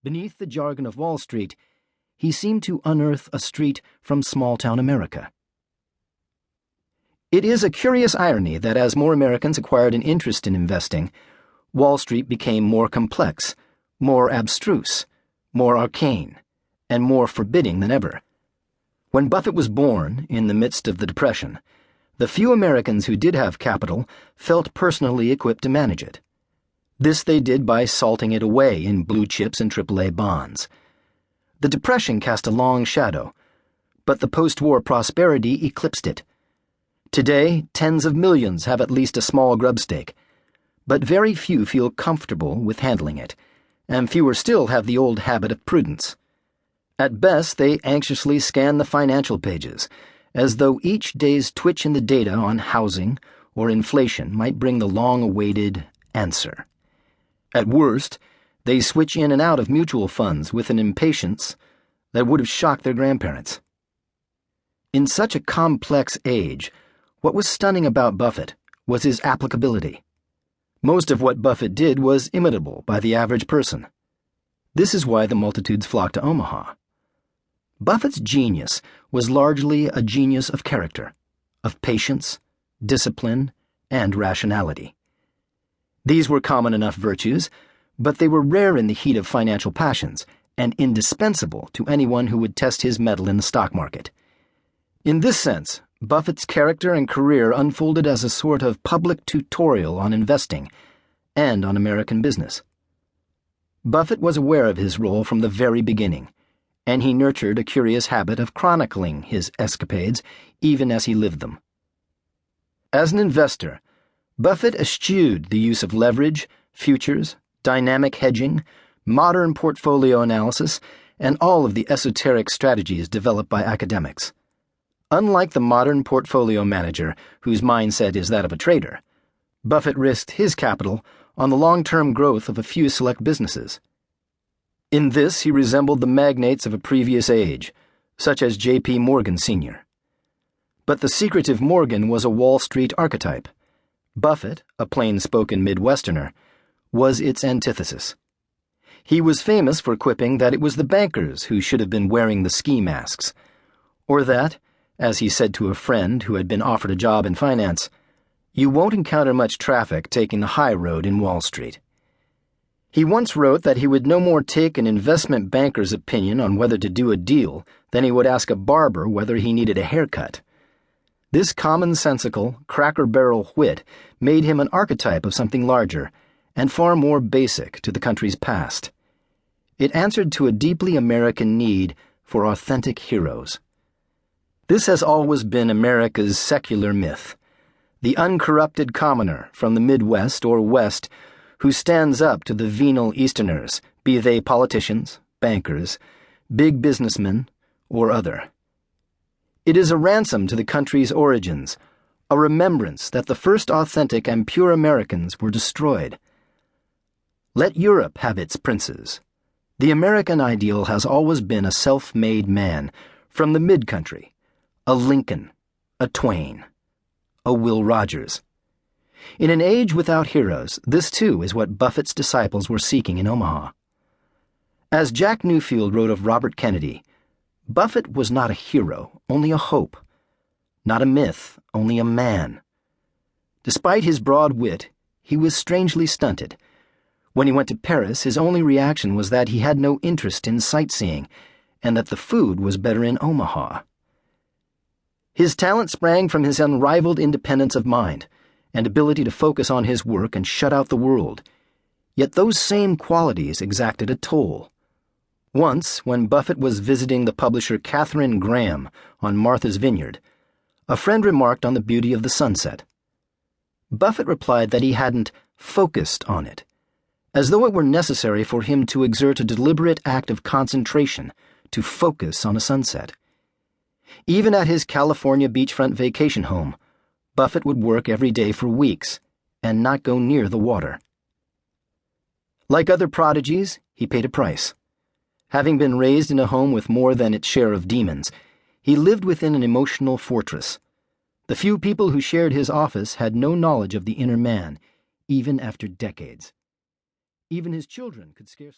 Beneath the jargon of Wall Street, he seemed to unearth a street from small-town America. It is a curious irony that as more Americans acquired an interest in investing, Wall Street became more complex, more abstruse, more arcane, and more forbidding than ever. When Buffett was born, in the midst of the Depression, the few Americans who did have capital felt personally equipped to manage it. This they did by salting it away in blue chips and AAA bonds. The Depression cast a long shadow, but the post-war prosperity eclipsed it. Today, tens of millions have at least a small grub stake, but very few feel comfortable with handling it, and fewer still have the old habit of prudence. At best, they anxiously scan the financial pages, as though each day's twitch in the data on housing or inflation might bring the long-awaited answer. At worst, they switch in and out of mutual funds with an impatience that would have shocked their grandparents. In such a complex age, what was stunning about Buffett was his applicability. Most of what Buffett did was imitable by the average person. This is why the multitudes flocked to Omaha. Buffett's genius was largely a genius of character, of patience, discipline, and rationality. These were common enough virtues, but they were rare in the heat of financial passions and indispensable to anyone who would test his mettle in the stock market. In this sense, Buffett's character and career unfolded as a sort of public tutorial on investing and on American business. Buffett was aware of his role from the very beginning, and he nurtured a curious habit of chronicling his escapades even as he lived them. As an investor, Buffett eschewed the use of leverage, futures, dynamic hedging, modern portfolio analysis, and all of the esoteric strategies developed by academics. Unlike the modern portfolio manager, whose mindset is that of a trader, Buffett risked his capital on the long-term growth of a few select businesses. In this, he resembled the magnates of a previous age, such as J.P. Morgan Sr. But the secretive Morgan was a Wall Street archetype. Buffett, a plain-spoken Midwesterner, was its antithesis. He was famous for quipping that it was the bankers who should have been wearing the ski masks, or that, as he said to a friend who had been offered a job in finance, "You won't encounter much traffic taking the high road in Wall Street." He once wrote that he would no more take an investment banker's opinion on whether to do a deal than he would ask a barber whether he needed a haircut. This commonsensical, cracker-barrel wit made him an archetype of something larger and far more basic to the country's past. It answered to a deeply American need for authentic heroes. This has always been America's secular myth, the uncorrupted commoner from the Midwest or West who stands up to the venal Easterners, be they politicians, bankers, big businessmen, or other. It is a ransom to the country's origins, a remembrance that the first authentic and pure Americans were destroyed. Let Europe have its princes. The American ideal has always been a self-made man from the mid-country, a Lincoln, a Twain, a Will Rogers. In an age without heroes, this too is what Buffett's disciples were seeking in Omaha. As Jack Newfield wrote of Robert Kennedy, Buffett was not a hero, only a hope. Not a myth, only a man. Despite his broad wit, he was strangely stunted. When he went to Paris, his only reaction was that he had no interest in sightseeing, and that the food was better in Omaha. His talent sprang from his unrivaled independence of mind and ability to focus on his work and shut out the world. Yet those same qualities exacted a toll. Once, when Buffett was visiting the publisher Katharine Graham on Martha's Vineyard, a friend remarked on the beauty of the sunset. Buffett replied that he hadn't focused on it, as though it were necessary for him to exert a deliberate act of concentration to focus on a sunset. Even at his California beachfront vacation home, Buffett would work every day for weeks and not go near the water. Like other prodigies, he paid a price. Having been raised in a home with more than its share of demons, he lived within an emotional fortress. The few people who shared his office had no knowledge of the inner man, even after decades. Even his children could scarcely